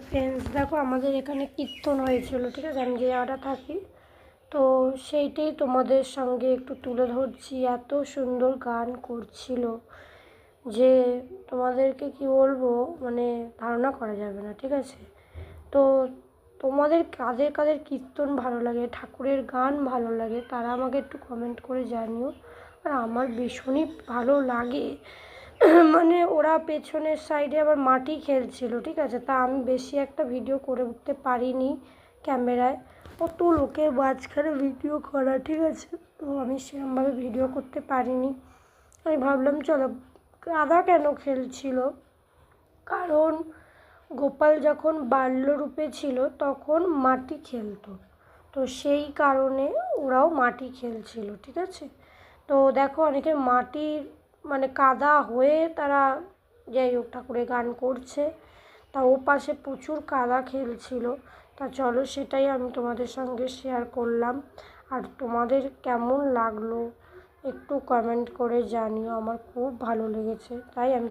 Friends দেখো আমাদের এখানে কীর্তন হয়েছিল, ঠিক আছে, আমি যে জায়গাটা থাকি, তো সেইটাই তোমাদের সঙ্গে একটু তুলে ধরছি। এত সুন্দর গান করছিল যে তোমাদেরকে কি বলবো, মানে ধারণা করা যাবে না, ঠিক আছে। তো তোমাদের কাদের কাদের কীর্তন ভালো লাগে, ঠাকুরের গান ভালো লাগে, তারা আমাকে একটু কমেন্ট করে জানিও। আর আমার ভীষণই ভালো লাগে মানে ওরা পেছনের সাইডে আবার মাটি খেলছিল, ঠিক আছে, তা আমি বেশি একটা ভিডিও করে উঠতে পারিনি ক্যামেরায়, অত লোকের মাঝখানে ভিডিও করা, ঠিক আছে, তো আমি সেরকমভাবে ভিডিও করতে পারিনি। আমি ভাবলাম চলো, কাদা কেন খেলছিল, কারণ গোপাল যখন বাল্যরূপে ছিল তখন মাটি খেলতো, তো সেই কারণে ওরাও মাটি খেলছিল, ঠিক আছে। তো দেখো অনেকে মাটির মানে কাদা হয়ে তারা যাই হোক ঠাকুরের গান করছে, তা ও পাশে প্রচুর কাদা খেলছিল। তা চলো সেটাই আমি তোমাদের সঙ্গে শেয়ার করলাম। আর তোমাদের কেমন লাগলো একটু কমেন্ট করে জানিও, আমার খুব ভালো লেগেছে, তাই আমি